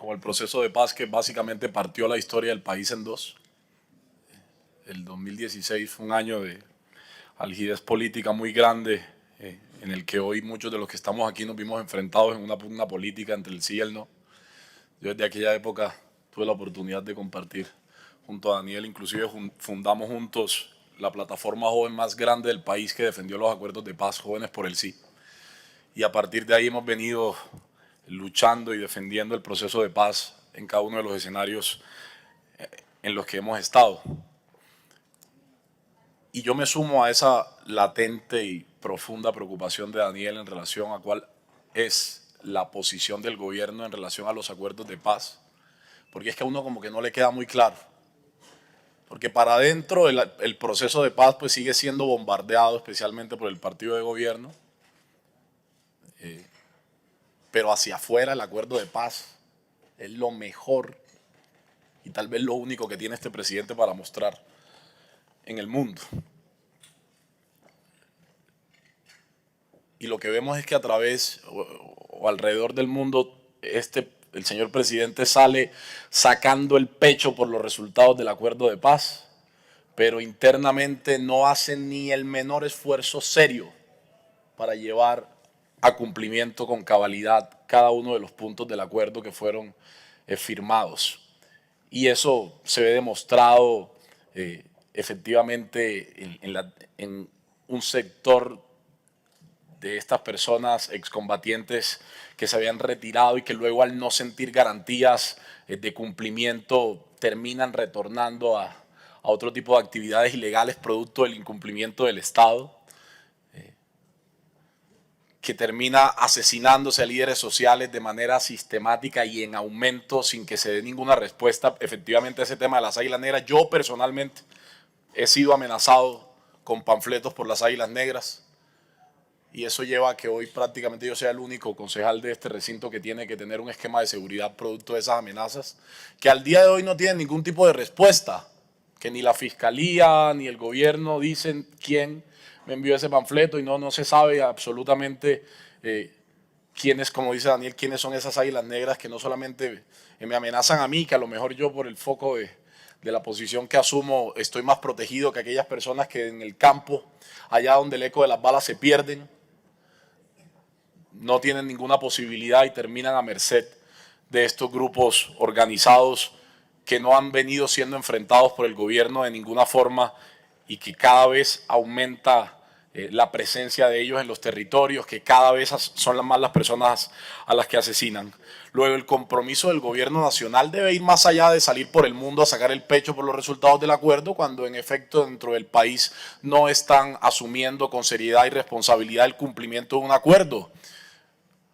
con el proceso de paz que básicamente partió la historia del país en dos. El 2016 fue un año de algidez política muy grande, en el que hoy muchos de los que estamos aquí nos vimos enfrentados en una pugna política entre el sí y el no. Yo desde aquella época tuve la oportunidad de compartir junto a Daniel, inclusive fundamos juntos la plataforma joven más grande del país que defendió los acuerdos de paz, Jóvenes por el Sí. Y a partir de ahí hemos venido luchando y defendiendo el proceso de paz en cada uno de los escenarios en los que hemos estado. Y yo me sumo a esa latente y profunda preocupación de Daniel en relación a cuál es la posición del gobierno en relación a los acuerdos de paz, porque es que a uno como que no le queda muy claro. Porque para adentro el proceso de paz pues sigue siendo bombardeado, especialmente por el partido de gobierno, pero hacia afuera el acuerdo de paz es lo mejor y tal vez lo único que tiene este presidente para mostrar en el mundo. Y lo que vemos es que a través o alrededor del mundo el señor presidente sale sacando el pecho por los resultados del acuerdo de paz, pero internamente no hace ni el menor esfuerzo serio para llevar a cumplimiento con cabalidad cada uno de los puntos del acuerdo que fueron firmados. Y eso se ve demostrado efectivamente en un sector de estas personas excombatientes que se habían retirado y que luego al no sentir garantías de cumplimiento terminan retornando a otro tipo de actividades ilegales producto del incumplimiento del Estado, que termina asesinándose a líderes sociales de manera sistemática y en aumento sin que se dé ninguna respuesta efectivamente a ese tema de las Águilas Negras. Yo personalmente he sido amenazado con panfletos por las Águilas Negras y eso lleva a que hoy prácticamente yo sea el único concejal de este recinto que tiene que tener un esquema de seguridad producto de esas amenazas, que al día de hoy no tienen ningún tipo de respuesta, que ni la fiscalía ni el gobierno dicen quién me envió ese panfleto y no se sabe absolutamente quiénes, como dice Daniel, quiénes son esas Águilas Negras que no solamente me amenazan a mí, que a lo mejor yo por el foco de la posición que asumo estoy más protegido que aquellas personas que en el campo, allá donde el eco de las balas se pierden, no tienen ninguna posibilidad y terminan a merced de estos grupos organizados que no han venido siendo enfrentados por el gobierno de ninguna forma y que cada vez aumenta la presencia de ellos en los territorios, que cada vez son más las personas a las que asesinan. Luego el compromiso del gobierno nacional debe ir más allá de salir por el mundo a sacar el pecho por los resultados del acuerdo, cuando en efecto dentro del país no están asumiendo con seriedad y responsabilidad el cumplimiento de un acuerdo.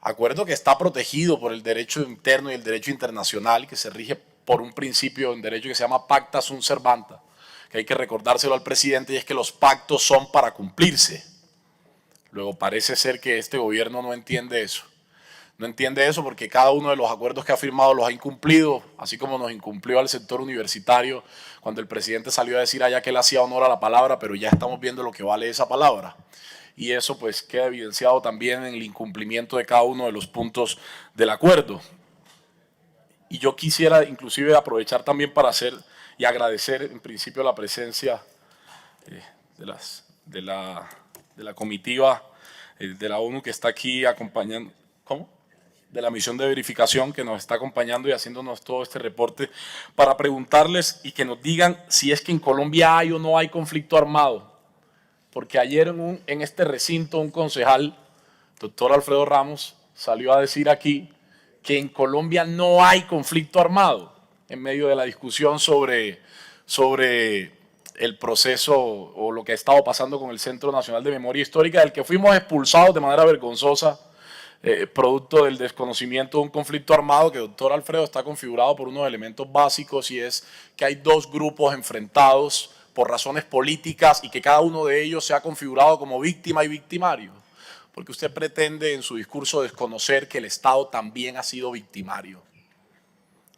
Acuerdo que está protegido por el derecho interno y el derecho internacional, que se rige por un principio en derecho que se llama pacta sunt servanda, que hay que recordárselo al presidente, y es que los pactos son para cumplirse. Luego parece ser que este gobierno no entiende eso. No entiende eso porque cada uno de los acuerdos que ha firmado los ha incumplido, así como nos incumplió al sector universitario cuando el presidente salió a decir allá que él hacía honor a la palabra, pero ya estamos viendo lo que vale esa palabra. Y eso pues queda evidenciado también en el incumplimiento de cada uno de los puntos del acuerdo. Y yo quisiera inclusive aprovechar también para hacer y agradecer en principio la presencia de la comitiva de la ONU que está aquí acompañando, ¿cómo? De la misión de verificación que nos está acompañando y haciéndonos todo este reporte para preguntarles y que nos digan si es que en Colombia hay o no hay conflicto armado. Porque ayer en este recinto un concejal, doctor Alfredo Ramos, salió a decir aquí que en Colombia no hay conflicto armado en medio de la discusión sobre el proceso o lo que ha estado pasando con el Centro Nacional de Memoria Histórica, del que fuimos expulsados de manera vergonzosa, producto del desconocimiento de un conflicto armado que, doctor Alfredo, está configurado por unos elementos básicos, y es que hay dos grupos enfrentados por razones políticas y que cada uno de ellos se ha configurado como víctima y victimario, porque usted pretende en su discurso desconocer que el Estado también ha sido victimario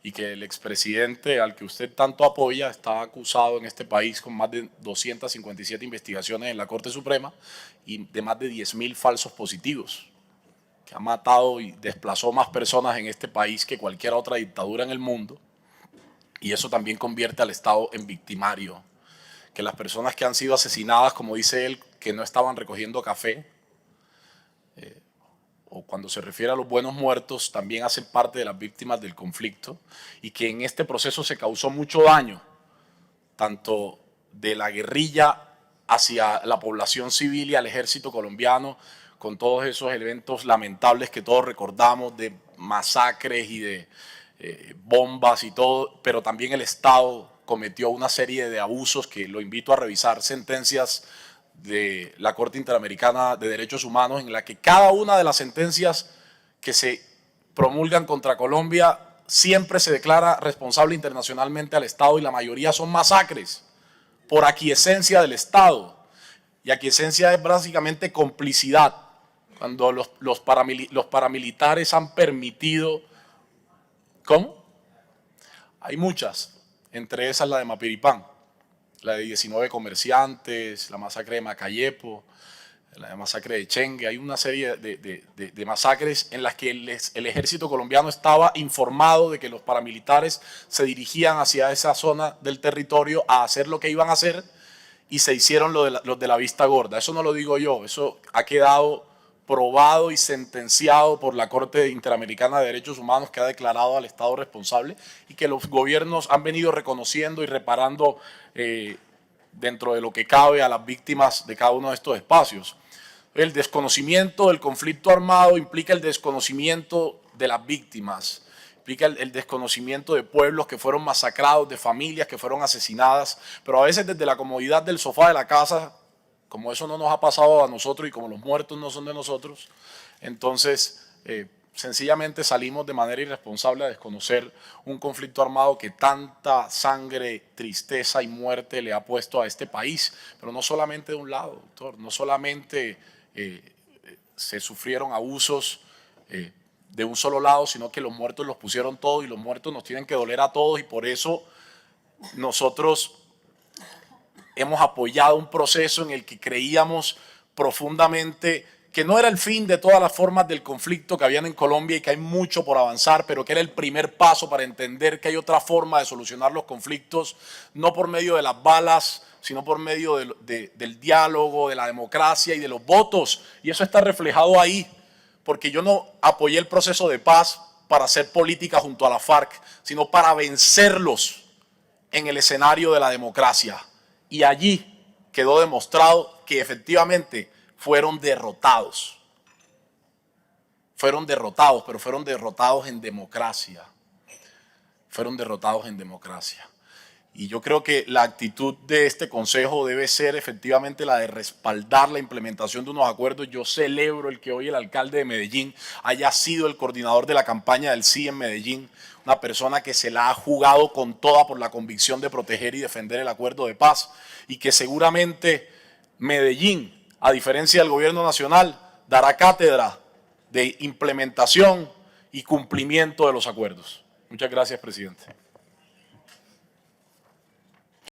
y que el expresidente al que usted tanto apoya está acusado en este país con más de 257 investigaciones en la Corte Suprema y de más de 10.000 falsos positivos. que ha matado y desplazó más personas en este país que cualquier otra dictadura en el mundo, y eso también convierte al Estado en victimario, que las personas que han sido asesinadas, como dice él, que no estaban recogiendo café, o cuando se refiere a los buenos muertos, también hacen parte de las víctimas del conflicto, y que en este proceso se causó mucho daño, tanto de la guerrilla hacia la población civil y al ejército colombiano, con todos esos eventos lamentables que todos recordamos, de masacres y de bombas y todo, pero también el Estado cometió una serie de abusos que lo invito a revisar, sentencias de la Corte Interamericana de Derechos Humanos, en la que cada una de las sentencias que se promulgan contra Colombia siempre se declara responsable internacionalmente al Estado, y la mayoría son masacres por aquiescencia del Estado. Y aquiescencia es básicamente complicidad, cuando los paramilitares han permitido. ¿Cómo? Hay muchas, entre esas la de Mapiripán, la de 19 comerciantes, la masacre de Macayepo, la masacre de Chengue. Hay una serie de masacres en las que el ejército colombiano estaba informado de que los paramilitares se dirigían hacia esa zona del territorio a hacer lo que iban a hacer, y se hicieron los de la vista gorda. Eso no lo digo yo, eso ha quedado probado y sentenciado por la Corte Interamericana de Derechos Humanos, que ha declarado al Estado responsable, y que los gobiernos han venido reconociendo y reparando dentro de lo que cabe a las víctimas de cada uno de estos espacios. El desconocimiento del conflicto armado implica el desconocimiento de las víctimas, implica el desconocimiento de pueblos que fueron masacrados, de familias que fueron asesinadas, pero a veces desde la comodidad del sofá de la casa, como eso no nos ha pasado a nosotros y como los muertos no son de nosotros, entonces sencillamente salimos de manera irresponsable a desconocer un conflicto armado que tanta sangre, tristeza y muerte le ha puesto a este país. Pero no solamente de un lado, doctor, no solamente se sufrieron abusos de un solo lado, sino que los muertos los pusieron todos, y los muertos nos tienen que doler a todos, y por eso nosotros hemos apoyado un proceso en el que creíamos profundamente que no era el fin de todas las formas del conflicto que habían en Colombia y que hay mucho por avanzar, pero que era el primer paso para entender que hay otra forma de solucionar los conflictos, no por medio de las balas, sino por medio del diálogo, de la democracia y de los votos. Y eso está reflejado ahí, porque yo no apoyé el proceso de paz para hacer política junto a la FARC, sino para vencerlos en el escenario de la democracia. Y allí quedó demostrado que efectivamente fueron derrotados. Fueron derrotados, pero fueron derrotados en democracia. Fueron derrotados en democracia. Y yo creo que la actitud de este Consejo debe ser efectivamente la de respaldar la implementación de unos acuerdos. Yo celebro el que hoy el alcalde de Medellín haya sido el coordinador de la campaña del sí en Medellín, una persona que se la ha jugado con toda por la convicción de proteger y defender el acuerdo de paz, y que seguramente Medellín, a diferencia del gobierno nacional, dará cátedra de implementación y cumplimiento de los acuerdos. Muchas gracias, presidente.